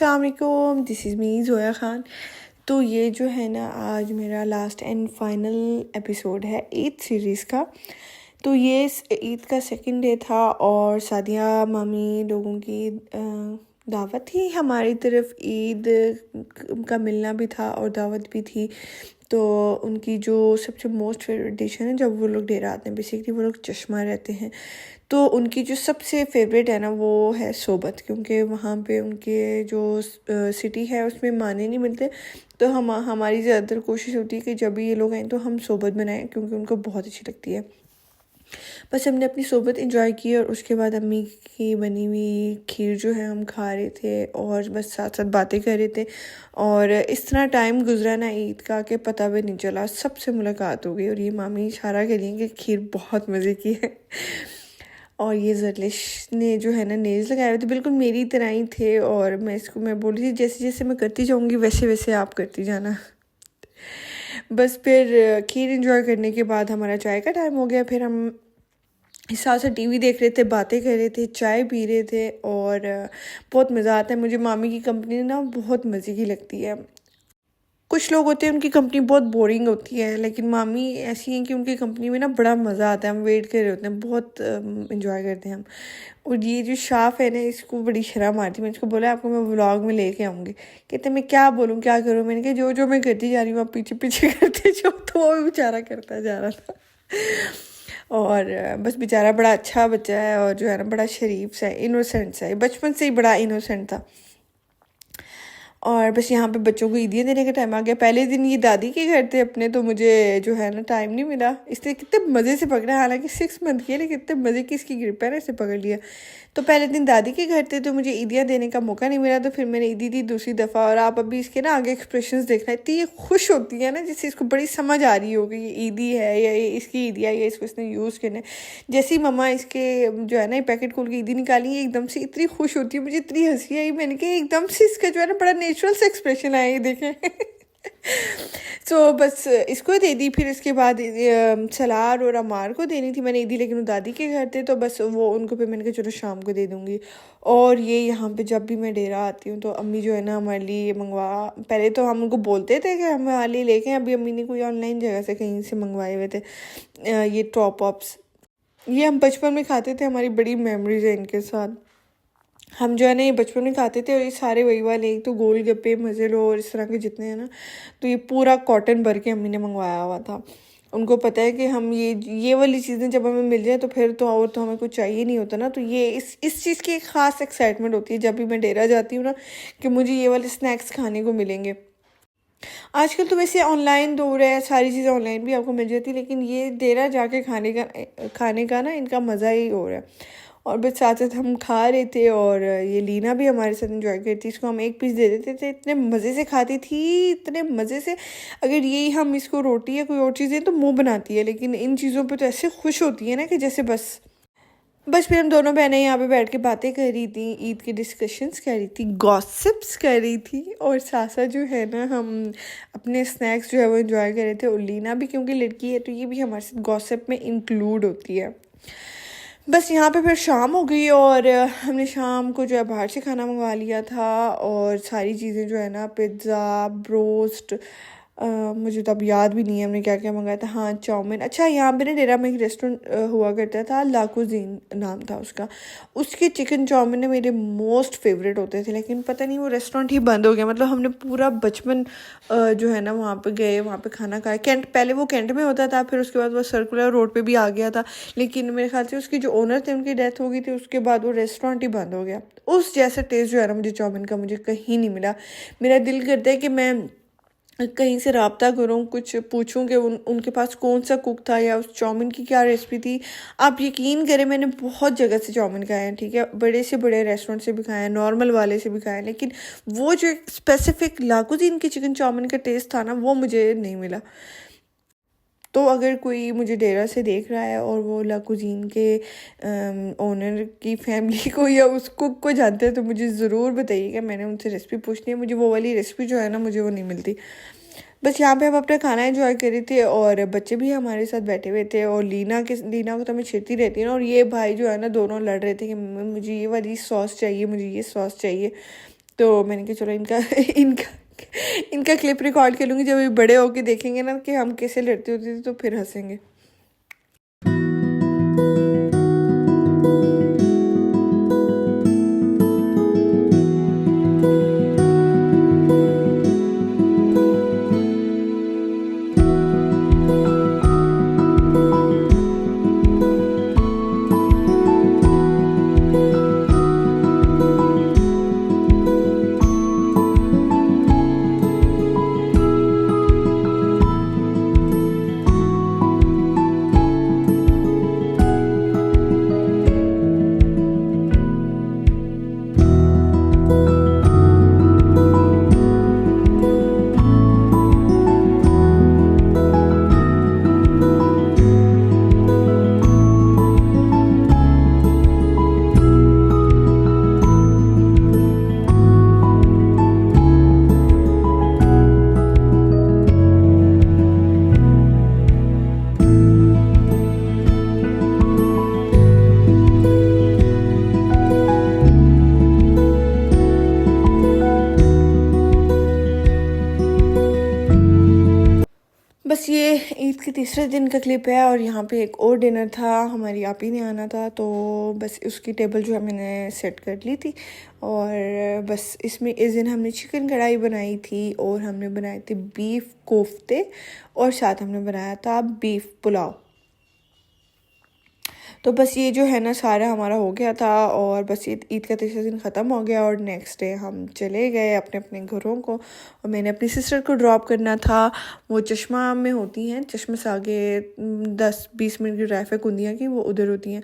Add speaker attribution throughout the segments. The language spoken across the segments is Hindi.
Speaker 1: अस्सलाम वालेकुम, this is me Zoya Khan. तो ये जो है ना आज मेरा लास्ट एंड फाइनल एपिसोड है ईद सीरीज़ का। तो ये ईद का सेकंड डे था और सादिया मामी लोगों की दावत थी। हमारी तरफ ईद का मिलना भी था और दावत भी थी। तो उनकी जो सबसे मोस्ट फेवरेट डिश है ना, जब वो लोग डेरा आते हैं, बेसिकली वो लोग चश्मा रहते हैं, तो उनकी जो सबसे फेवरेट है ना वो है सोबत, क्योंकि वहाँ पे उनके जो सिटी है उसमें माने नहीं मिलते। तो हमारी ज़्यादातर कोशिश होती है कि जब भी ये लोग आएँ तो हम सोबत बनाएं, क्योंकि उनको बहुत अच्छी लगती है। बस हमने अपनी सोबत एंजॉय की और उसके बाद अम्मी की बनी हुई खीर जो है हम खा रहे थे और बस साथ साथ बातें कर रहे थे। और इस तरह टाइम गुजरा ना ईद का कि पता भी नहीं चला, सबसे मुलाकात हो गई। और ये मामी इशारा के लिए कि खीर बहुत मज़े की है। और ये जरलिश ने जो है ना नेल्स लगाए हुए थे, बिल्कुल मेरी तरह ही थे। और मैं बोल रही थी जैसे जैसे मैं करती जाऊँगी वैसे वैसे आप करती जाना। बस फिर खीर एंजॉय करने के बाद हमारा चाय का टाइम हो गया। फिर हम इस साथ से टीवी देख रहे थे, बातें कर रहे थे, चाय पी रहे थे और बहुत मज़ा आता है। मुझे मामी की कंपनी ना बहुत मज़े की लगती है। कुछ लोग होते हैं उनकी कंपनी बहुत बोरिंग होती है, लेकिन मामी ऐसी हैं कि उनकी कंपनी में ना बड़ा मज़ा आता है। हम वेट कर रहे होते हैं, बहुत इन्जॉय करते हैं हम। और ये जो शाफ है ना, इसको बड़ी शर्म आती है। मैं इसको बोला आपको मैं व्लॉग में लेके आऊँगी। कहते मैं क्या बोलूँ क्या करूँ। मैंने कहा जो जो मैं करती जा रही हूँ आप पीछे पीछे करते जाओ। तो वो भी बेचारा करता जा रहा था। और बस बेचारा बड़ा अच्छा बच्चा है और जो है ना बड़ा शरीफ सा है, इनोसेंट सा है, बचपन से ही बड़ा इनोसेंट था। और बस यहाँ पे बच्चों को ईदियाँ देने का टाइम आ गया। पहले दिन ये दादी के घर थे अपने, तो मुझे जो है ना टाइम नहीं मिला, इसलिए कितने मज़े से पकड़ा। हालांकि 6 मंथ की है, लेकिन कितने मज़े की इसकी ग्रिप है ना, इसे पकड़ लिया। तो पहले दिन दादी के घर थे तो मुझे ईदियाँ देने का मौका नहीं मिला, तो फिर मैंने ईदी दी दूसरी दफ़ा। और आप अभी इसके ना आगे एक्सप्रेशंस देखना, इतनी ये खुश होती है ना, जिससे इसको बड़ी समझ आ रही होगी ये ईदी है या ये इसकी ईदिया या इसको इसने यूज़ करना है। जैसे ही मम्मा इसके जो है ना ये पैकेट खोल के ईदी निकाली, एकदम से इतनी खुश होती है, मुझे इतनी हंसी आई। मैंने कहा एकदम से इसका जो है ना बड़ा नेचुरल से एक्सप्रेशन आया, ये देखें। तो बस इसको दे दी। फिर इसके बाद सलार और अमार को देनी थी, मैंने ईदी, लेकिन वो दादी के घर थे तो बस वो उनको फिर मैंने कहा चलो शाम को दे दूँगी। और ये यहाँ पे जब भी मैं डेरा आती हूँ तो अम्मी जो है ना हमारे लिए मंगवा, पहले तो हम उनको बोलते थे कि हमारे लिए लेके, अभी अम्मी ने कोई ऑनलाइन जगह से कहीं से मंगवाए हुए थे ये टॉप अप्स। ये हम बचपन में खाते थे, हमारी बड़ी मेमोरीज है इनके साथ। हम जो है ना ये बचपन में खाते थे और ये सारे वही वाले, एक तो गोलगप्पे, मज़े लो और इस तरह के जितने हैं ना, तो ये पूरा कॉटन भर के अम्मी ने मंगवाया हुआ था। उनको पता है कि हम ये वाली चीज़ें जब हमें मिल जाए तो फिर तो और तो हमें कुछ चाहिए नहीं होता ना। तो ये इस चीज़ की एक ख़ास एक्साइटमेंट होती है जब भी मैं डेरा जाती हूँ ना, कि मुझे ये वाले स्नैक्स खाने को मिलेंगे। आजकल तो वैसे ऑनलाइन दौर है, सारी चीज़ें ऑनलाइन भी आपको मिल जाती है, लेकिन ये डेरा जाके खाने का ना इनका मज़ा ही हो रहा है। और बस साथ साथ हम खा रहे थे और ये लीना भी हमारे साथ एंजॉय करती, इसको हम एक पीस दे देते थे, इतने मज़े से खाती थी, इतने मज़े से। अगर यही हम इसको रोटी या कोई और चीज़ें तो मुँह बनाती है, लेकिन इन चीज़ों पे तो ऐसे खुश होती है ना कि जैसे बस फिर हम दोनों बहनें यहाँ पे बैठ के बातें कर रही थी, ईद की डिस्कशंस कर रही थी, गॉसिप्स कर रही थी, और साथ साथ जो है ना हम अपने स्नैक्स जो है वो एंजॉय कर रहे थे। और लीना भी क्योंकि लड़की है तो ये भी हमारे साथ गॉसिप में इंक्लूड होती है। बस यहाँ पे फिर शाम हो गई और हमने शाम को जो है बाहर से खाना मंगवा लिया था। और सारी चीज़ें जो है ना पिज़्ज़ा, ब्रोस्ट, मुझे तो अब याद भी नहीं है हमने क्या क्या मंगाया था। हाँ, चाउमीन। अच्छा, यहाँ पे ना डेरा में एक रेस्टोरेंट हुआ करता था, ला कुज़ीन नाम था उसका। उसके चिकन चाउमीन ने मेरे मोस्ट फेवरेट होते थे, लेकिन पता नहीं वो रेस्टोरेंट ही बंद हो गया। मतलब हमने पूरा बचपन जो है ना वहाँ पे गए, वहाँ पे खाना खाया। कैंट, पहले वो कैंट में होता था, फिर उसके बाद वो सर्कुलर रोड पे भी आ गया था, लेकिन मेरे ख्याल से उसके जो ओनर थे उनकी डेथ हो गई थी, उसके बाद वो रेस्टोरेंट ही बंद हो गया। उस जैसा टेस्ट जो है ना मुझे चाउमीन का मुझे कहीं नहीं मिला। मेरा दिल करता है कि मैं कहीं से रब्ता करूँ, कुछ पूछूं कि उनके पास कौन सा कुक था या उस चाउमीन की क्या रेसिपी थी। आप यकीन करें मैंने बहुत जगह से चाउमीन खाए हैं, ठीक है, बड़े से बड़े रेस्टोरेंट से भी खाए हैं, नॉर्मल वाले से भी खाए हैं, लेकिन वो जो एक स्पेसिफिक ला कुज़ीन की चिकन चाउमीन का टेस्ट था ना वो मुझे नहीं मिला। तो अगर कोई मुझे डेरा से देख रहा है और वो ला कुज़ीन के ओनर की फैमिली को या उस कुक को जानते हैं तो मुझे ज़रूर बताइएगा, मैंने उनसे रेसिपी पूछनी है। मुझे वो वाली रेसिपी जो है ना मुझे वो नहीं मिलती। बस यहाँ पे हम अपना खाना एंजॉय कर रहे थे और बच्चे भी हमारे साथ बैठे हुए थे। और लीना को तो मैं छेड़ती रहती है ना, और ये भाई जो है ना दोनों लड़ रहे थे कि मुझे ये वाली सॉस चाहिए, मुझे ये सॉस चाहिए। तो मैंने कहा चलो इनका इनका इनका क्लिप रिकॉर्ड कर लूँगी, जब ये बड़े होके देखेंगे ना कि हम कैसे लड़ते होते थे तो फिर हंसेंगे। बस ये ईद के तीसरे दिन का क्लिप है और यहाँ पे एक और डिनर था, हमारी आपी ने आना था, तो बस उसकी टेबल जो है मैंने सेट कर ली थी। और बस इसमें इस दिन हमने चिकन कढ़ाई बनाई थी और हमने बनाए थे बीफ कोफ्ते और साथ हमने बनाया था बीफ पुलाव। तो बस ये जो है ना सारा हमारा हो गया था और बस ईद का तीसरा दिन ख़त्म हो गया और नेक्स्ट डे हम चले गए अपने अपने घरों को। और मैंने अपनी सिस्टर को ड्रॉप करना था, वो चश्मा में होती हैं, चश्मे से आगे 10-20 मिनट की ड्राइव है कुंदियाँ की, वो उधर होती हैं।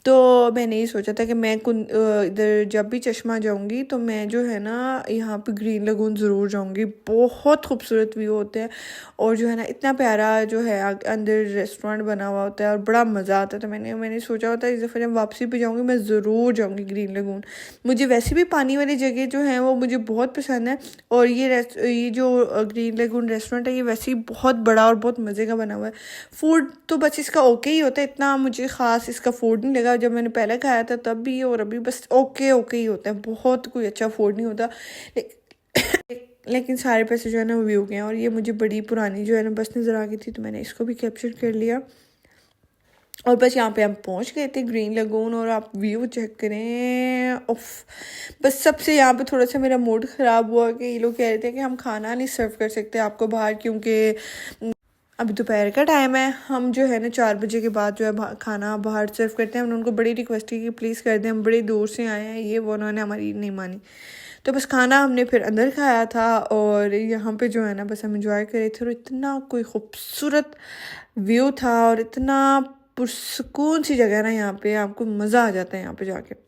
Speaker 1: तो मैंने ये सोचा था कि मैं इधर जब भी चश्मा जाऊंगी तो मैं जो है ना यहाँ पे ग्रीन लगून ज़रूर जाऊंगी। बहुत खूबसूरत व्यू होते हैं और जो है ना इतना प्यारा जो है अंदर रेस्टोरेंट बना हुआ होता है और बड़ा मज़ा आता है। तो मैंने सोचा होता है इस दफ़ा जब वापसी पे जाऊंगी मैं ज़रूर जाऊंगी ग्रीन लगून। मुझे वैसे भी पानी वाली जगह जो है वो मुझे बहुत पसंद है और ये जो ग्रीन लगून रेस्टोरेंट है ये वैसे ही बहुत बड़ा और बहुत मज़े का बना हुआ है। फूड तो बस इसका ओके ही होता है, इतना मुझे ख़ास इसका फूड नहीं लगा। जब मैंने पहले खाया था तब भी और अभी बस ओके ही होता है, बहुत कोई अच्छा फूड नहीं होता। लेकिन सारे पैसे जो है ना वो व्यू गए हैं और ये मुझे बड़ी पुरानी जो है ना बस नज़र आ गई थी तो मैंने इसको भी कैप्चर कर लिया। और बस यहाँ पे हम पहुँच गए थे ग्रीन लगून और आप व्यू चेक करें, उफ। बस सबसे यहाँ पे थोड़ा सा मेरा मूड ख़राब हुआ कि ये लोग कह रहे थे कि हम खाना नहीं सर्व कर सकते आपको बाहर, क्योंकि अभी दोपहर का टाइम है। हम जो है ना 4 बजे के बाद जो है खाना बाहर सर्व करते हैं। हमने उनको बड़ी रिक्वेस्ट की कि प्लीज़ कर दें, हम बड़े दूर से आए हैं, ये वो, उन्होंने हमारी नहीं मानी। तो बस खाना हमने फिर अंदर खाया था और यहाँ पे जो है ना बस हम इंजॉय कर रहे थे और इतना कोई खूबसूरत व्यू था और इतना पुरसकून सी जगह ना यहाँ पे, आपको मज़ा आ जाता है यहाँ पे जाके।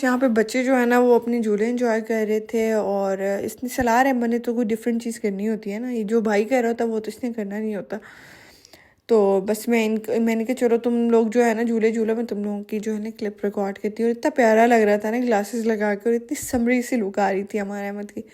Speaker 1: बस यहाँ पे बच्चे जो है ना वो अपने झूले एंजॉय कर रहे थे, और इसने सलाह है मैंने तो कोई डिफरेंट चीज़ करनी होती है ना, ये जो भाई कर रहा होता वो तो इसने करना नहीं होता। तो बस मैंने कहा चलो तुम लोग जो है ना झूले झूले में तुम लोगों की जो है ना क्लिप रिकॉर्ड करती हूँ। और इतना प्यारा लग रहा था ना ग्लासेस लगा कर, और इतनी समरी सी लुक आ रही थी हमारे अहमद की।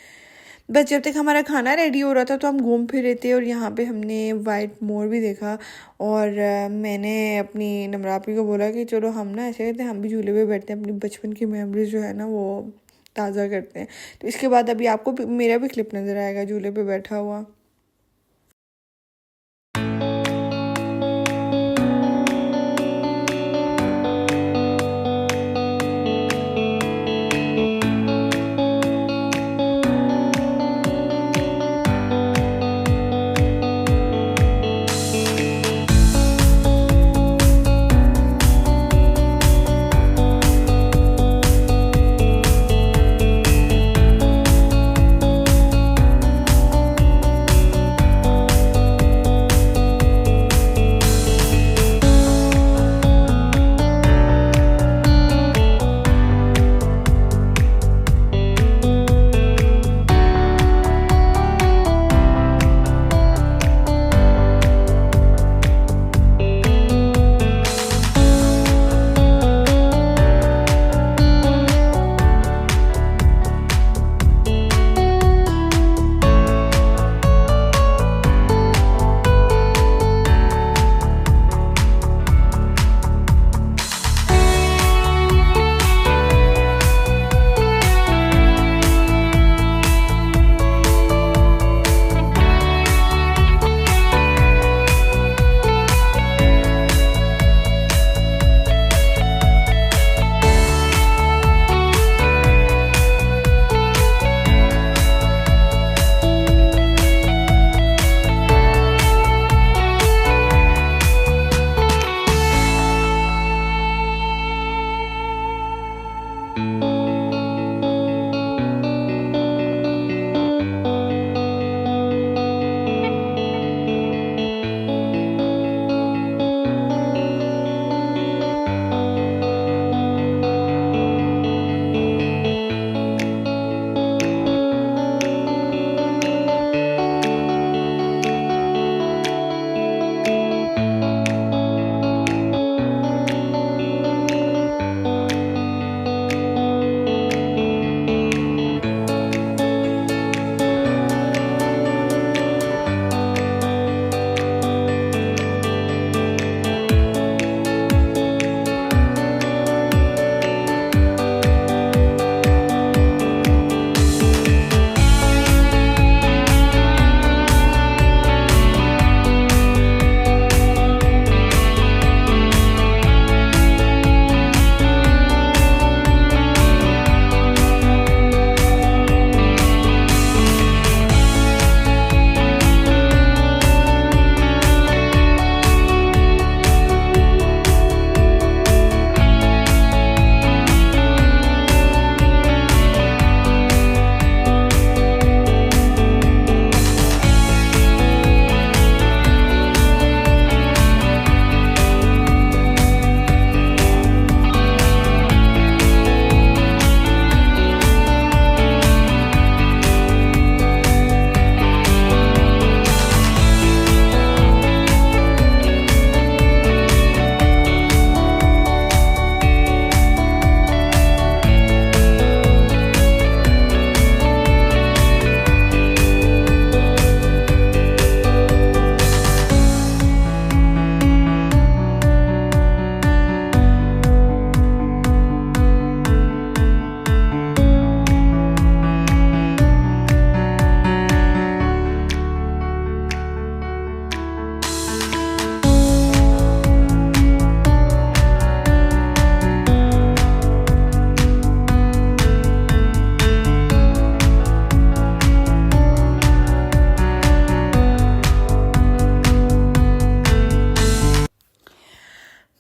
Speaker 1: बस जब तक हमारा खाना रेडी हो रहा था तो हम घूम फिर रहे थे, और यहाँ पे हमने वाइट मोर भी देखा। और मैंने अपनी नमरापी को बोला कि चलो हम ना ऐसे करते हैं, हम भी झूले पे बैठते हैं, अपनी बचपन की मेमोरीज जो है ना वो ताज़ा करते हैं। तो इसके बाद अभी आपको मेरा भी क्लिप नज़र आएगा झूले पे बैठा हुआ।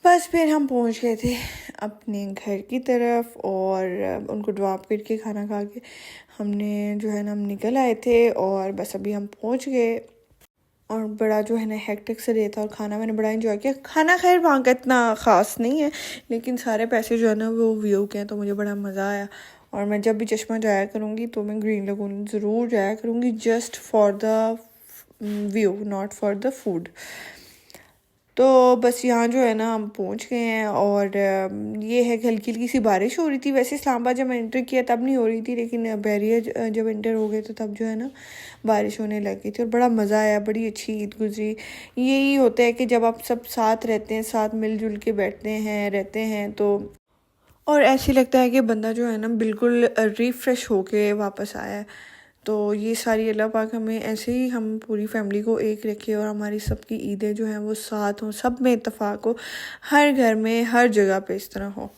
Speaker 1: बस फिर हम पहुंच गए थे अपने घर की तरफ, और उनको ड्रॉप करके खाना खा के हमने जो है ना हम निकल आए थे, और बस अभी हम पहुंच गए। और बड़ा जो है ना हेक्टिक से डे था और खाना मैंने बड़ा इन्जॉय किया। खाना खैर वहाँ का इतना ख़ास नहीं है, लेकिन सारे पैसे जो है ना वो व्यू के हैं, तो मुझे बड़ा मज़ा आया। और मैं जब भी चश्मा जाया करूँगी तो मैं ग्रीन लगून ज़रूर जाया करूँगी, just for the view, not for the food. तो बस यहाँ जो है ना हम पहुँच गए हैं, और ये है कि हल्की हल्की सी बारिश हो रही थी। वैसे इस्लामाबाद जब एंटर किया तब नहीं हो रही थी, लेकिन बैरियर जब एंटर हो गए तो तब जो है ना बारिश होने लग गई थी, और बड़ा मज़ा आया, बड़ी अच्छी ईद गुजरी। यही होता है कि जब आप सब साथ रहते हैं, साथ मिलजुल के बैठते हैं रहते हैं, तो और ऐसे लगता है कि बंदा जो है ना बिल्कुल रिफ़्रेश होके वापस आया है। तो ये सारी अल्लाह पाक हमें ऐसे ही, हम पूरी फैमिली को एक रखे और हमारी सबकी ईदें जो हैं वो साथ हों, सब में इत्तेफाक हो, हर घर में हर जगह पे इस तरह हो।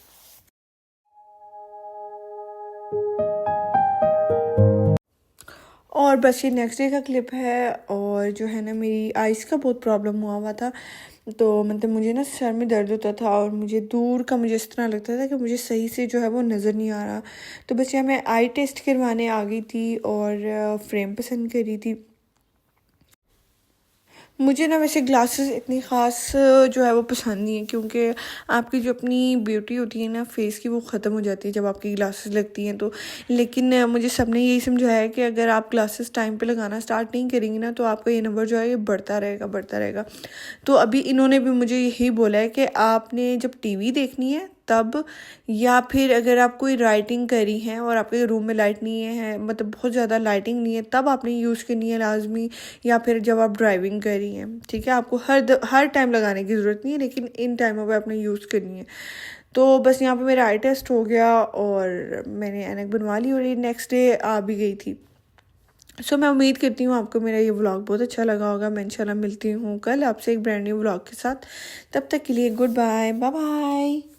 Speaker 1: और बस ये नेक्स्ट डे का क्लिप है। और जो है ना मेरी आइज़ का बहुत प्रॉब्लम हुआ था, तो मतलब मुझे ना सर में दर्द होता था और मुझे दूर का मुझे इस तरह लगता था कि मुझे सही से जो है वो नज़र नहीं आ रहा। तो बस यहाँ मैं आई टेस्ट करवाने आ गई थी और फ्रेम पसंद करी थी। मुझे ना वैसे ग्लासेस इतनी ख़ास जो है वो पसंद नहीं है, क्योंकि आपकी जो अपनी ब्यूटी होती है ना फेस की, वो ख़त्म हो जाती है जब आपकी ग्लासेस लगती हैं तो। लेकिन मुझे सबने यही समझाया है कि अगर आप ग्लासेस टाइम पे लगाना स्टार्ट नहीं करेंगी ना, तो आपका ये नंबर जो है ये बढ़ता रहेगा बढ़ता रहेगा। तो अभी इन्होंने भी मुझे यही बोला है कि आपने जब टीवी देखनी है तब, या फिर अगर आप कोई राइटिंग करी है और आपके रूम में लाइट नहीं है, मतलब बहुत ज़्यादा लाइटिंग नहीं है, तब आपने यूज़ करनी है लाजमी, या फिर जब आप ड्राइविंग कर रही हैं। ठीक है, आपको हर टाइम लगाने की ज़रूरत नहीं है, लेकिन इन टाइमों पे आपने यूज़ करनी है। तो बस यहाँ पे मेरा आई टेस्ट हो गया और मैंने ऐनक बनवा ली, और ये नेक्स्ट डे आ भी गई थी। सो मैं उम्मीद करती हूँ आपको मेरा ये व्लॉग बहुत अच्छा लगा होगा। मैं इंशाल्लाह मिलती हूँ कल आपसे एक ब्रांड न्यू व्लॉग के साथ। तब तक के लिए गुड बाय, बाय बाय।